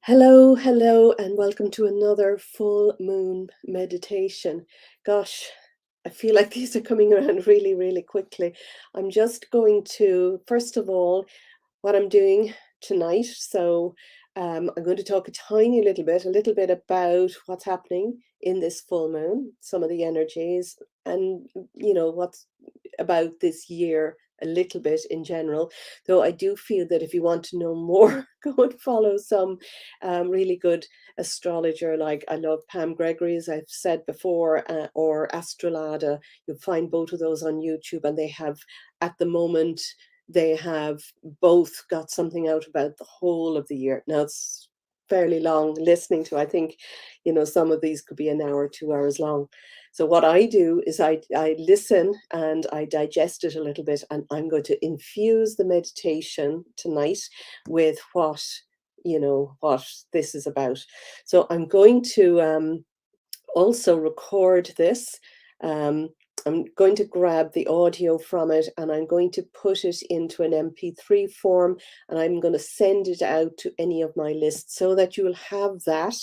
Hello, hello, and welcome to another full moon meditation. Gosh, I feel like these are coming around really, really quickly. I'm just going to, first of all, what I'm doing tonight. I'm going to talk a little bit about what's happening in this full moon, some of the energies, and what's about this year a little bit in general. Though I do feel that if you want to know more, go and follow some really good astrologer. Like I love Pam Gregory, as I've said before, or Astrolada. You'll find both of those on YouTube, and they have at the moment they have both got something out about the whole of the year. Now it's fairly long listening to. I think, some of these could be an hour, 2 hours long. So what I do is I listen and I digest it a little bit, and I'm going to infuse the meditation tonight with what this is about. So I'm going to also record this. Um, I'm going to grab the audio from it and I'm going to put it into an MP3 form, and I'm going to send it out to any of my lists so that you will have that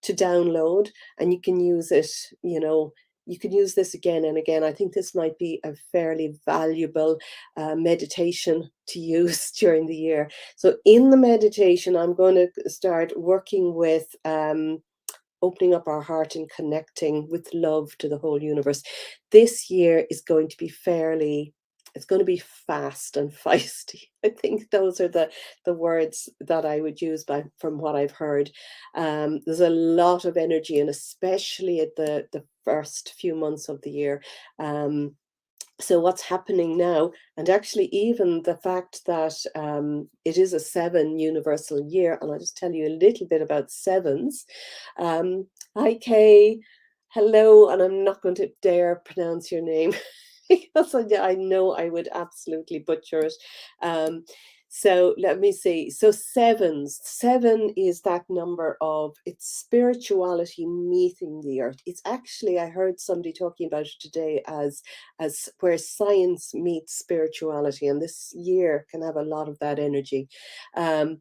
to download, and you can use it, you can use this again and again. I think this might be a fairly valuable meditation to use during the year. So in the meditation, I'm going to start working with opening up our heart and connecting with love to the whole universe. This year is going to be it's going to be fast and feisty. I think those are the words that I would use from what I've heard. There's a lot of energy, and especially at the first few months of the year. So what's happening now, and actually even the fact that it is a 7 universal year, and I'll just tell you a little bit about sevens. Hi Kay, hello, and I'm not going to dare pronounce your name because I know I would absolutely butcher it. So let me see. So seven is that number of, it's spirituality meeting the earth. It's actually, I heard somebody talking about it today as where science meets spirituality, and this year can have a lot of that energy. I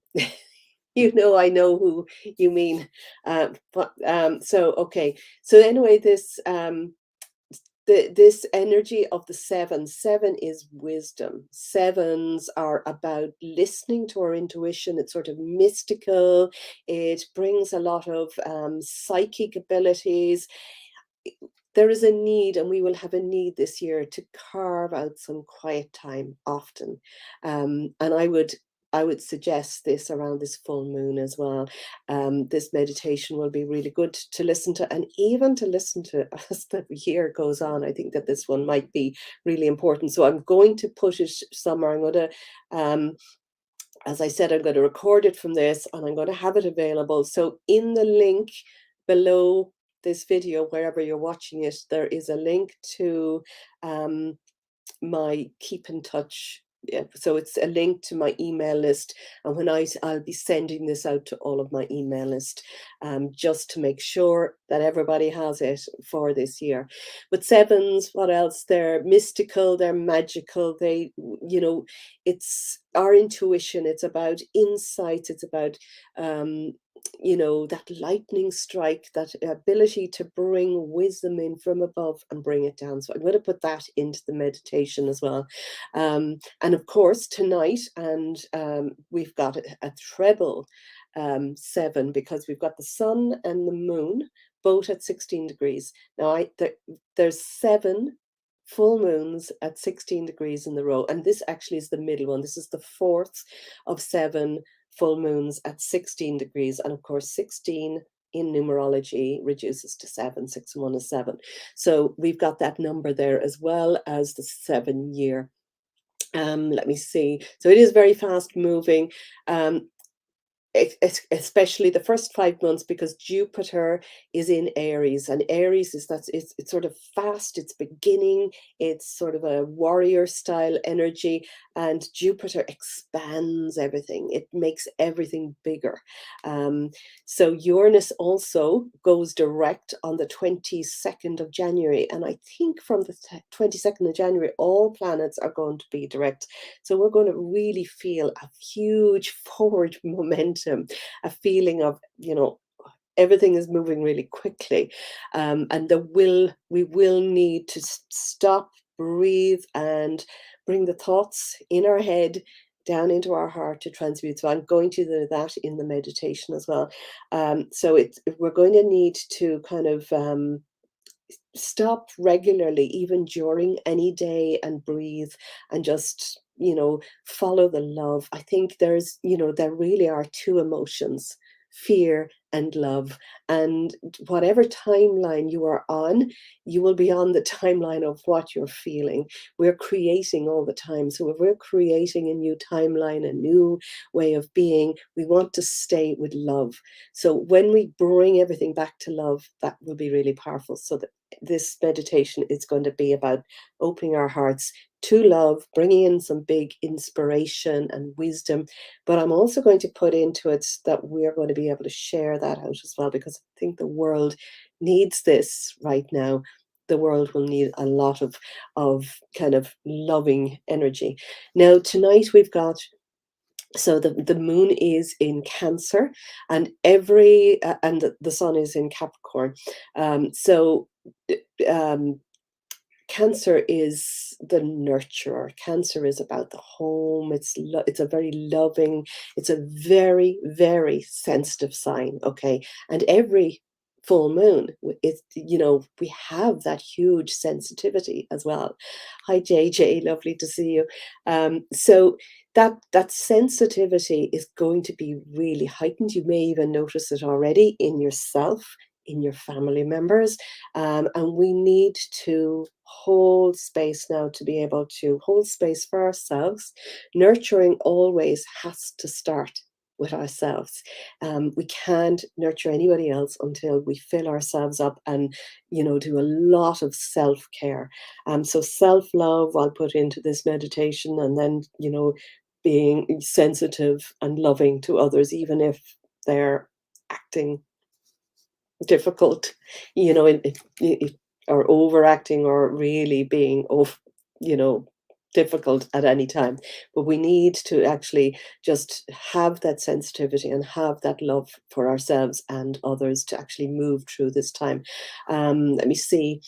know who you mean. Okay. So anyway, this energy of the seven is wisdom. Sevens are about listening to our intuition. It's sort of mystical. It brings a lot of psychic abilities. There is a need, and we will have a need this year to carve out some quiet time often. And I would suggest this around this full moon as well. This meditation will be really good to listen to, and even to listen to as the year goes on. I think that this one might be really important. So I'm going to put it somewhere. I'm going to, as I said, I'm going to record it from this, and I'm going to have it available. So in the link below this video, wherever you're watching it, there is a link to my keep in touch. Yeah, so it's a link to my email list, and when I'll be sending this out to all of my email list, just to make sure that everybody has it for this year. But sevens, what else? They're mystical, they're magical. It's our intuition. It's about insights. It's about that lightning strike, that ability to bring wisdom in from above and bring it down. So I'm going to put that into the meditation as well. And of course, tonight, and we've got a treble 7, because we've got the sun and the moon both at 16 degrees. Now, there's 7 full moons at 16 degrees in the row, and this actually is the middle one. This is the 4th of 7 full moons at 16 degrees, and of course 16 in numerology reduces to 7. 6 and 1 is 7. So we've got that number there, as well as the 7 year. Let me see. So it is very fast moving. Especially the first 5 months, because Jupiter is in Aries, and Aries is it's sort of fast, it's beginning, it's sort of a warrior style energy, and Jupiter expands everything. It makes everything bigger. So Uranus also goes direct on the 22nd of January, and I think from the 22nd of January all planets are going to be direct. So we're going to really feel a huge forward momentum momentum, a feeling of, everything is moving really quickly, and we will need to stop, breathe, and bring the thoughts in our head down into our heart to transmute. So I'm going to do that in the meditation as well. So we're going to need to kind of stop regularly, even during any day, and breathe, and just, follow the love. I think there really are two emotions: fear and love. And whatever timeline you are on, you will be on the timeline of what you're feeling. We're creating all the time. So if we're creating a new timeline, a new way of being, we want to stay with love. So when we bring everything back to love, that will be really powerful. So that this meditation is going to be about opening our hearts to love, bringing in some big inspiration and wisdom. But I'm also going to put into it that we're going to be able to share that out as well, because I think the world needs this right now. The world will need a lot of kind of loving energy. Now, tonight we've got, so the moon is in Cancer, and the sun is in Capricorn. So um, Cancer is the nurturer. Cancer is about the home. It's a very loving. It's a very, very sensitive sign. Okay, and every full moon, it's, we have that huge sensitivity as well. Hi JJ, lovely to see you. So that sensitivity is going to be really heightened. You may even notice it already in yourself, in your family members. And we need to hold space now, to be able to hold space for ourselves. Nurturing always has to start with ourselves. We can't nurture anybody else until we fill ourselves up and, do a lot of self-care. So self-love I'll put into this meditation, and then, being sensitive and loving to others, even if they're acting difficult, or overacting, or really being you know, difficult at any time. But we need to actually just have that sensitivity and have that love for ourselves and others to actually move through this time. Let me see.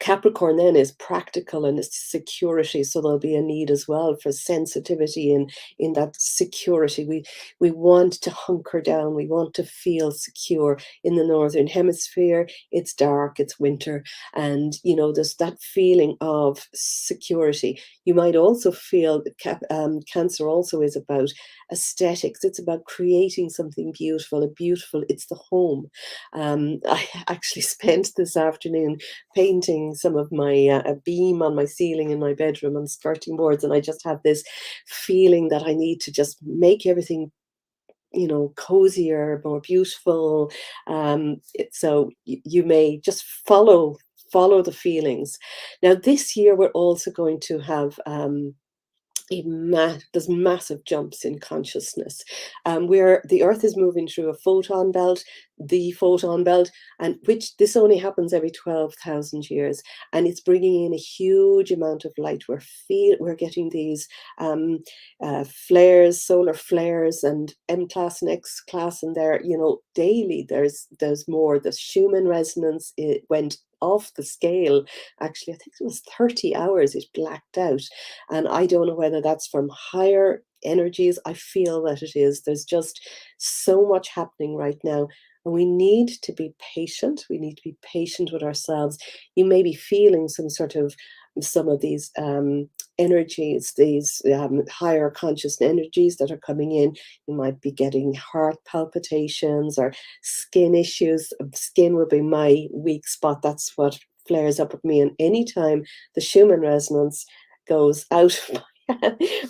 Capricorn then is practical and it's security, so there'll be a need as well for sensitivity in that security. We want to hunker down, we want to feel secure. In the northern hemisphere, it's dark, it's winter, and there's that feeling of security. You might also feel that Cancer also is about aesthetics. It's about creating something beautiful. It's the home. I actually spent this afternoon painting some of my a beam on my ceiling in my bedroom on skirting boards, and I just have this feeling that I need to just make everything, cozier, more beautiful. So you may just follow the feelings. Now this year we're also going to have there's massive jumps in consciousness, where the Earth is moving through a photon belt, the photon belt, and which this only happens every 12,000 years, and it's bringing in a huge amount of light. We're getting these flares, solar flares, and M class and X class, and there, daily there's more. The Schumann resonance, it went off the scale. Actually, I think it was 30 hours it blacked out, and I don't know whether that's from higher energies. I feel that it is. There's just so much happening right now, and we need to be patient. We need to be patient with ourselves. You may be feeling some of these energies, these higher conscious energies that are coming in. You might be getting heart palpitations or skin issues. Skin will be my weak spot. That's what flares up with me. And anytime the Schumann resonance goes out,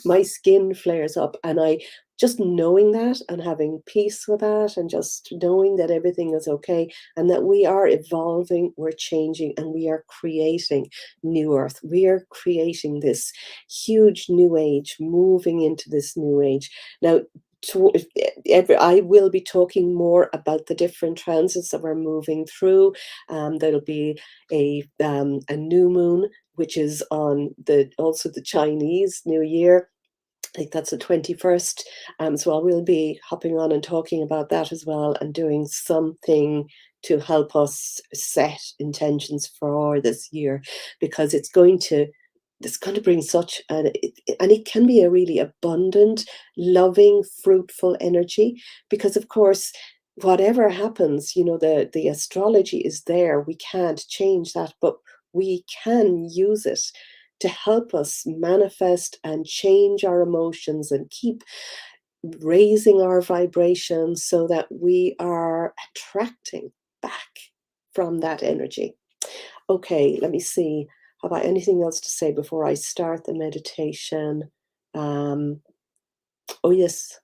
my skin flares up. And I just knowing that and having peace with that, and just knowing that everything is okay, and that we are evolving, we're changing, and we are creating new Earth. We are creating this huge new age, moving into this new age. Now, I will be talking more about the different transits that we're moving through. There'll be a new moon, which is on also the Chinese New Year. I think that's the 21st. So I will be hopping on and talking about that as well, and doing something to help us set intentions for this year, because it's going to bring such and it can be a really abundant, loving, fruitful energy, because of course whatever happens, the astrology is there. We can't change that, but we can use it to help us manifest and change our emotions and keep raising our vibrations so that we are attracting back from that energy. Okay, let me see. Have I anything else to say before I start the meditation? Um, oh, yes,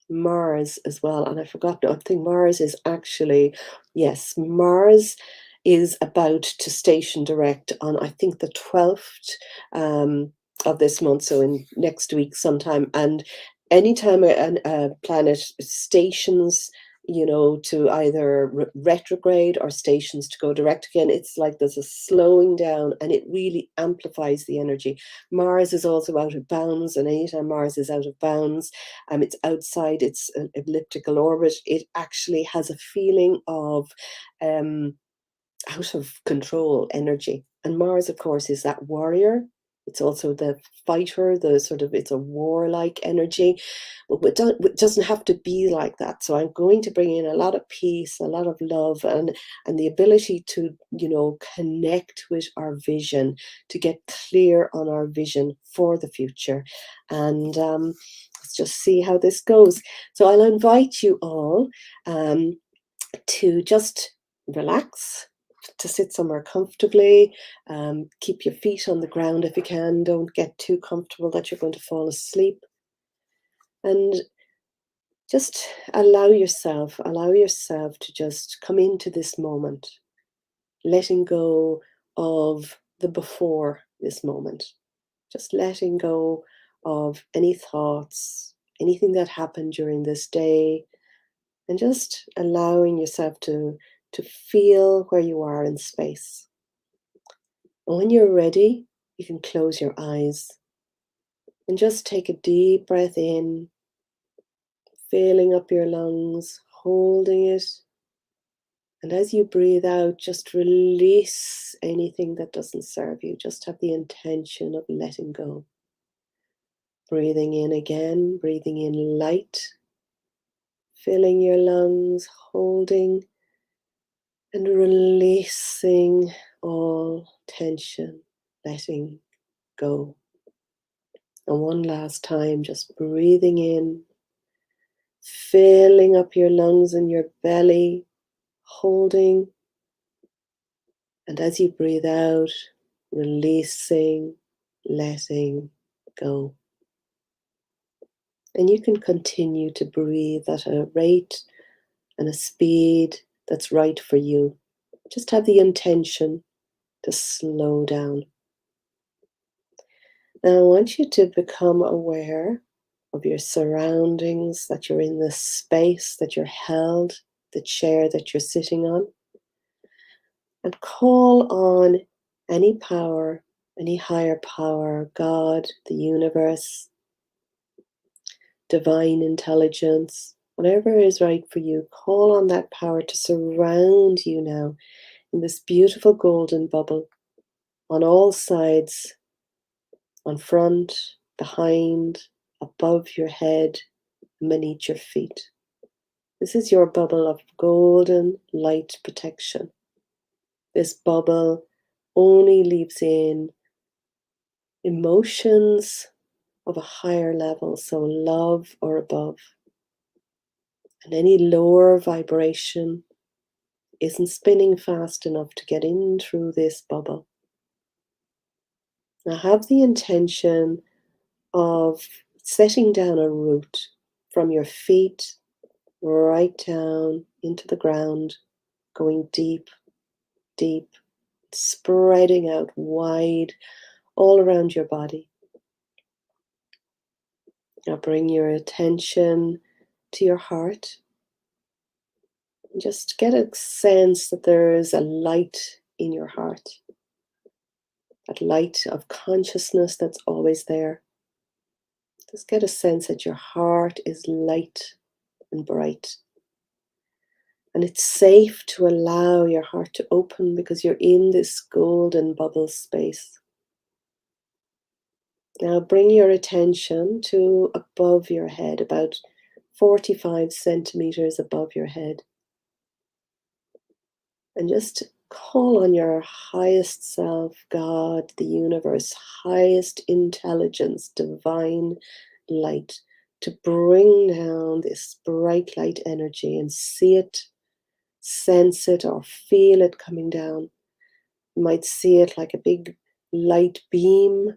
Mars as well. And I forgot, no, I think Mars is actually, yes, Mars is about to station direct on, I think, the 12th of this month, so in next week sometime. And anytime a planet stations, to either retrograde or stations to go direct again, it's like there's a slowing down and it really amplifies the energy. Mars is also out of bounds, and anytime Mars is out of bounds, it's outside its elliptical orbit, it actually has a feeling of um, out of control energy. And Mars, of course, is that warrior. It's also the fighter, it's a warlike energy. But it doesn't have to be like that. So I'm going to bring in a lot of peace, a lot of love, and the ability to, connect with our vision, to get clear on our vision for the future. And let's just see how this goes. So I'll invite you all to just relax, to sit somewhere comfortably. Keep your feet on the ground if you can. Don't get too comfortable that you're going to fall asleep. And just allow yourself to just come into this moment, letting go of the before this moment, just letting go of any thoughts, anything that happened during this day, and just allowing yourself to feel where you are in space. And when you're ready, you can close your eyes and just take a deep breath in, filling up your lungs, holding it. And as you breathe out, just release anything that doesn't serve you. Just have the intention of letting go. Breathing in again, breathing in light, filling your lungs, holding, and releasing all tension, letting go. And one last time, just breathing in, filling up your lungs and your belly, holding. And as you breathe out, releasing, letting go. And you can continue to breathe at a rate and a speed that's right for you. Just have the intention to slow down. Now I want you to become aware of your surroundings, that you're in this space, that you're held, the chair that you're sitting on, and call on any power, any higher power, God, the universe, divine intelligence, whatever is right for you. Call on that power to surround you now in this beautiful golden bubble on all sides, on front, behind, above your head, beneath your feet. This is your bubble of golden light protection. This bubble only leaves in emotions of a higher level, so love or above. And any lower vibration isn't spinning fast enough to get in through this bubble. Now have the intention of setting down a root from your feet right down into the ground, going deep, deep, spreading out wide all around your body. Now bring your attention to your heart. Just get a sense that there is a light in your heart, that light of consciousness that's always there. Just get a sense that your heart is light and bright. And it's safe to allow your heart to open because you're in this golden bubble space. Now bring your attention to above your head, about 45 centimeters above your head. And just call on your highest self, God, the universe, highest intelligence, divine light, to bring down this bright light energy and see it, sense it, or feel it coming down. You might see it like a big light beam,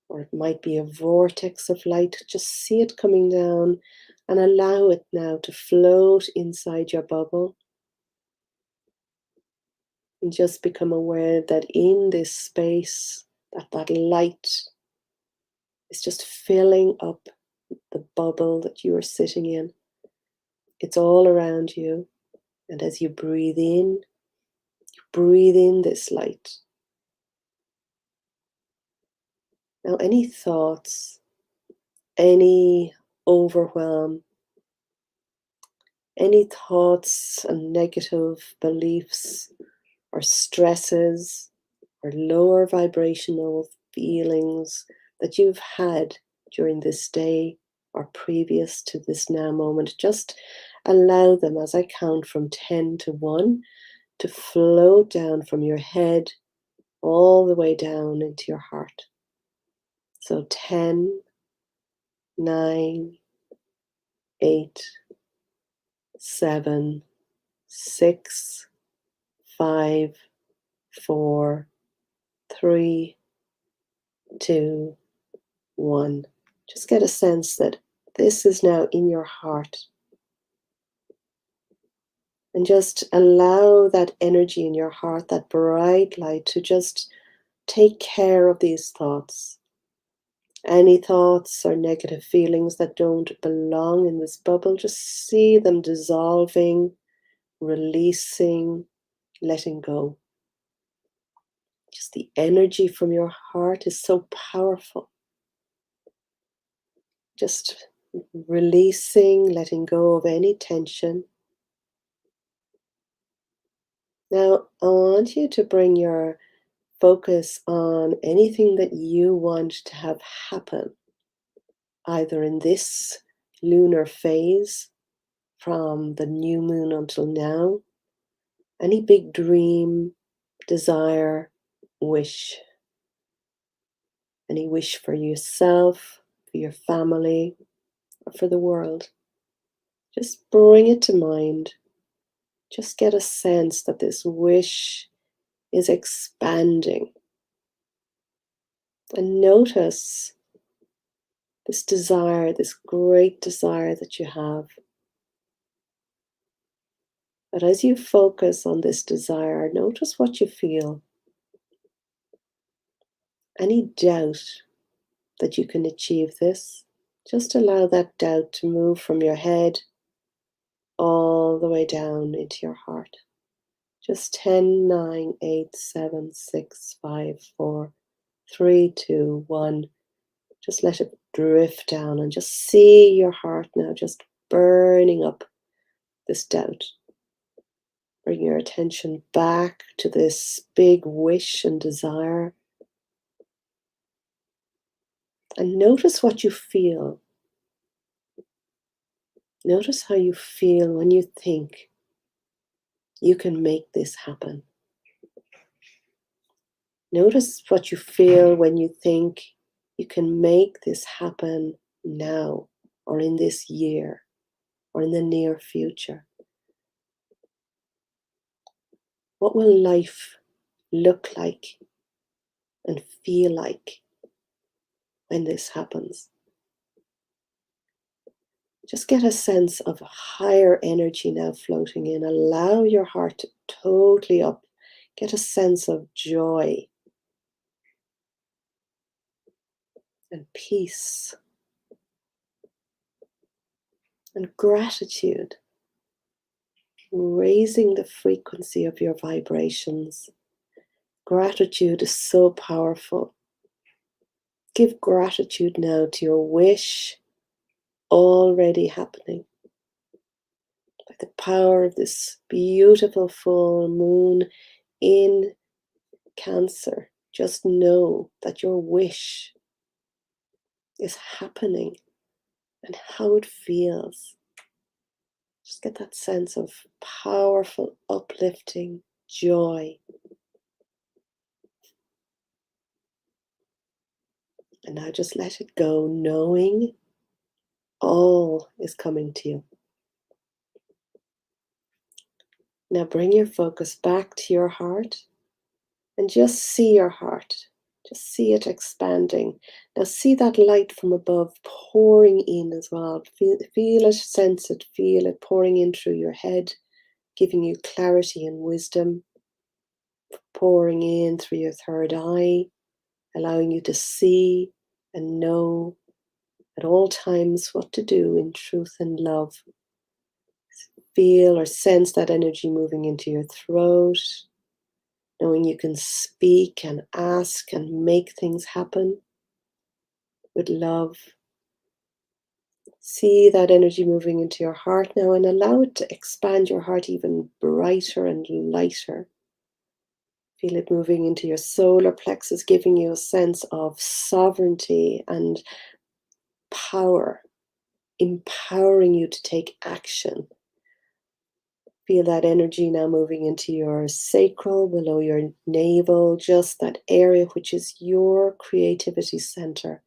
or it might be a vortex of light. Just see it coming down and allow it now to float inside your bubble. And just become aware that in this space, that light is just filling up the bubble that you are sitting in. It's all around you. And as you breathe in this light. Now, any thoughts, any overwhelm, any thoughts and negative beliefs or stresses or lower vibrational feelings that you've had during this day or previous to this now moment, just allow them as I count from 10 to 1 to float down from your head all the way down into your heart. So 10, 9, 8, 7, 6, 5, 4, 3, 2, 1. Just get a sense that this is now in your heart. And just allow that energy in your heart, that bright light, to just take care of these thoughts. Any thoughts or negative feelings that don't belong in this bubble, just see them dissolving, releasing, letting go. Just the energy from your heart is so powerful. Just releasing, letting go of any tension. Now, I want you to bring your focus on anything that you want to have happen, either in this lunar phase from the new moon until now, any big dream, desire, wish, any wish for yourself, for your family, or for the world. Just bring it to mind. Just get a sense that this wish is expanding. And notice this desire, this great desire that you have. But as you focus on this desire, notice what you feel. Any doubt that you can achieve this, just allow that doubt to move from your head all the way down into your heart. Just 10, 9, 8, 7, 6, 5, 4, 3, 2, 1. Just let it drift down and just see your heart now just burning up this doubt. Bring your attention back to this big wish and desire. And notice what you feel. Notice how you feel when you think you can make this happen. Notice what you feel when you think you can make this happen now, or in this year, or in the near future. What will life look like and feel like when this happens? Just get a sense of higher energy now floating in. Allow your heart to totally up. Get a sense of joy and peace and gratitude, raising the frequency of your vibrations. Gratitude is so powerful. give gratitude now to your wish already happening. By the power of this beautiful full moon in Cancer, just know that your wish is happening and how it feels. Just get that sense of powerful, uplifting joy. And now just let it go, knowing all is coming to you. Now bring your focus back to your heart and just see your heart. Just see it expanding. Now see that light from above pouring in as well. Feel it, sense it, feel it pouring in through your head, giving you clarity and wisdom, pouring in through your third eye, allowing you to see and know at all times what to do in truth and love. Feel or sense that energy moving into your throat, knowing you can speak and ask and make things happen with love. See that energy moving into your heart now and allow it to expand your heart even brighter and lighter. Feel it moving into your solar plexus, giving you a sense of sovereignty and power, empowering you to take action. Feel that energy now moving into your sacral, below your navel, just that area which is your creativity center.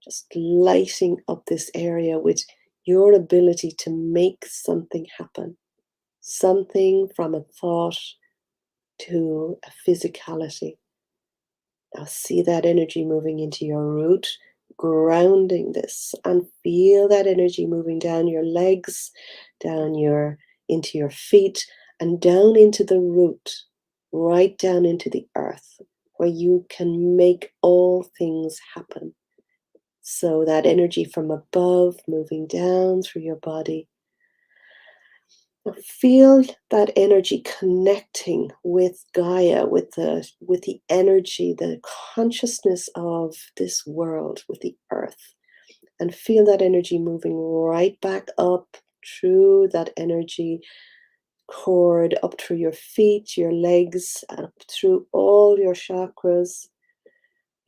Just lighting up this area with your ability to make something happen. Something from a thought to a physicality. Now see that energy moving into your root, grounding this, and feel that energy moving down your legs, into your feet, and down into the root, right down into the earth, where you can make all things happen. So that energy from above moving down through your body. Now feel that energy connecting with Gaia, with the energy, the consciousness of this world, with the earth. And feel that energy moving right back up through that energy cord, up through your feet, your legs, up through all your chakras.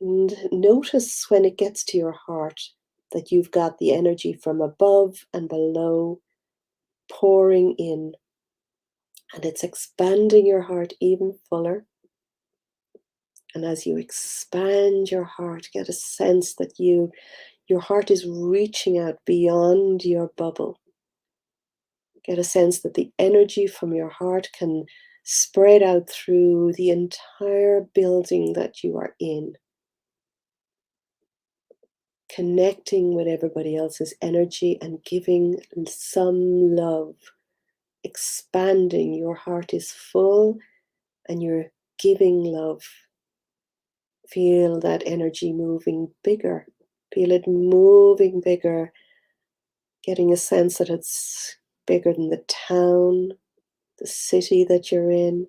And notice when it gets to your heart that you've got the energy from above and below pouring in, and it's expanding your heart even fuller. And as you expand your heart, get a sense that your heart is reaching out beyond your bubble. Get a sense that the energy from your heart can spread out through the entire building that you are in, connecting with everybody else's energy and giving some love, expanding. Your heart is full and you're giving love. Feel that energy moving bigger. Feel it moving bigger, getting a sense that it's bigger than the town, the city that you're in,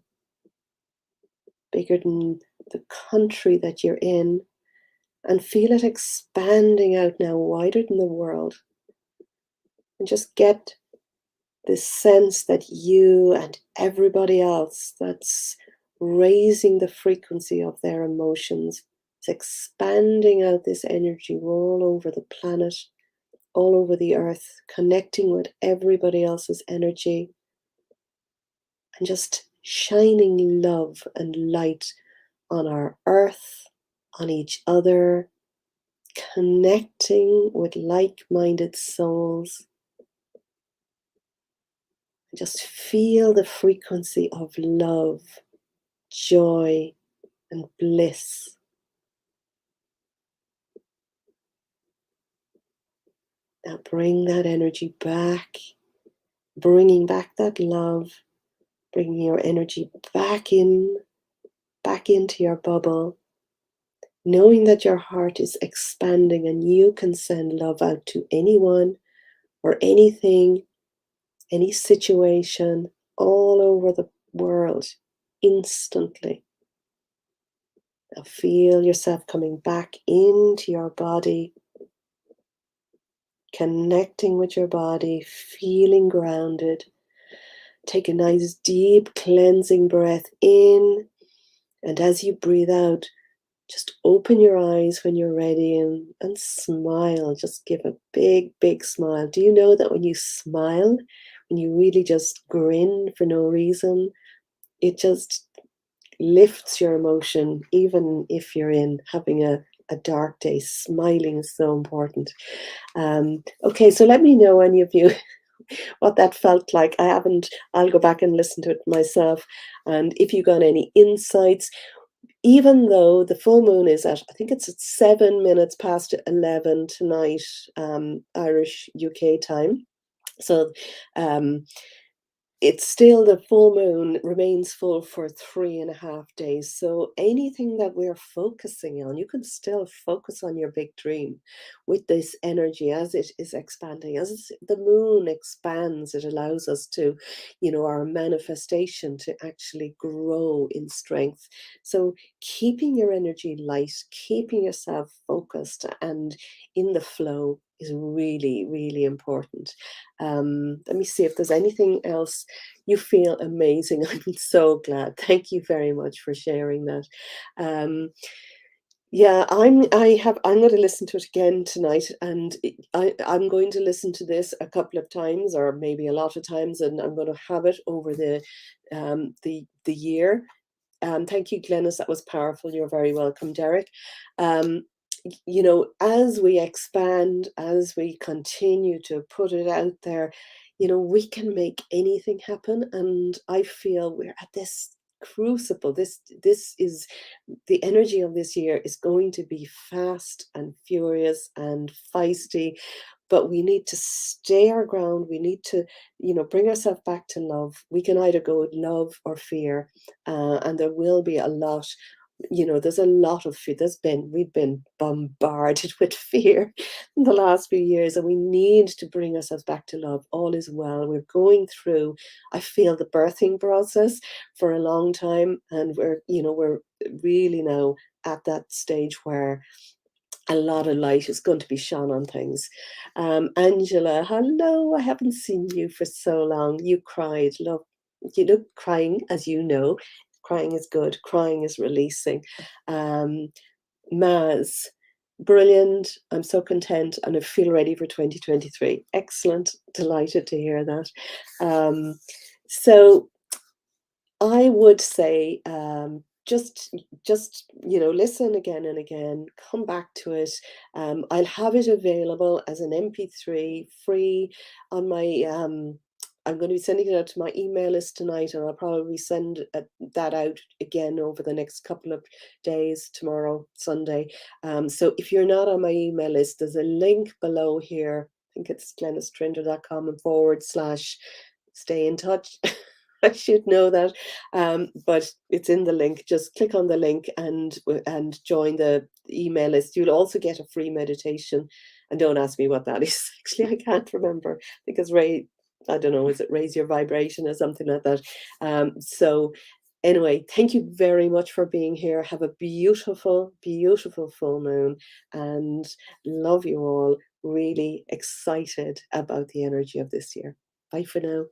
bigger than the country that you're in, and feel it expanding out now wider than the world. And just get this sense that you and everybody else that's raising the frequency of their emotions is expanding out this energy all over the planet, all over the earth, connecting with everybody else's energy, and just shining love and light on our earth, on each other, connecting with like-minded souls. Just feel the frequency of love, joy, and bliss. Now bring that energy back, bringing back that love, bringing your energy back into your bubble, knowing that your heart is expanding and you can send love out to anyone or anything, any situation, all over the world, instantly. Feel yourself coming back into your body, connecting with your body, feeling grounded. Take a nice deep cleansing breath in, and as you breathe out, just open your eyes when you're ready and smile. Just give a big, big smile. Do you know that when you smile, when you really just grin for no reason, it just lifts your emotion, even if you're in having a dark day. Smiling is so important. Okay, so let me know, any of you, what that felt like. I haven't, I'll go back and listen to it myself. And if you got any insights, even though the full moon is at, I think it's at 7 minutes past 11 tonight, Irish UK time. So um, it's still, the full moon remains full for 3.5 days. So anything that we're focusing on, you can still focus on your big dream with this energy as it is expanding. As the moon expands, it allows us to, our manifestation to actually grow in strength. So keeping your energy light, keeping yourself focused and in the flow is really, really important. Let me see if there's anything else. You feel amazing. I'm so glad. Thank you very much for sharing that. Yeah, I'm going to listen to it again tonight, and I'm going to listen to this a couple of times, or maybe a lot of times, and I'm going to have it over the year. Thank you, Glenys. That was powerful. You're very welcome, Derek. Um, as we expand, as we continue to put it out there, we can make anything happen. And I feel we're at this crucible. This is the energy of this year is going to be fast and furious and feisty, but we need to stay our ground. We need to, bring ourselves back to love. We can either go with love or fear, and there will be a lot. There's a lot of fear. We've been bombarded with fear in the last few years, and we need to bring ourselves back to love. All is well. We're going through, I feel, the birthing process for a long time, and we're really now at that stage where a lot of light is going to be shone on things. Angela, hello. I haven't seen you for so long. You cried. Love, crying, as you know. Crying is good. Crying is releasing. Um, Maz, brilliant. I'm so content and I feel ready for 2023. Excellent. Delighted to hear that. So I would say, just listen again and again, come back to it. I'll have it available as an MP3 free on my. I'm going to be sending it out to my email list tonight, and I'll probably send that out again over the next couple of days, tomorrow, Sunday. So if you're not on my email list, there's a link below here. I think it's glenystrinder.com and / stay in touch. I should know that, but it's in the link. Just click on the link and join the email list. You'll also get a free meditation, and don't ask me what that is. Actually, I can't remember because I don't know, is it raise your vibration or something like that? So anyway, thank you very much for being here. Have a beautiful, beautiful full moon, and love you all. Really excited about the energy of this year. Bye for now.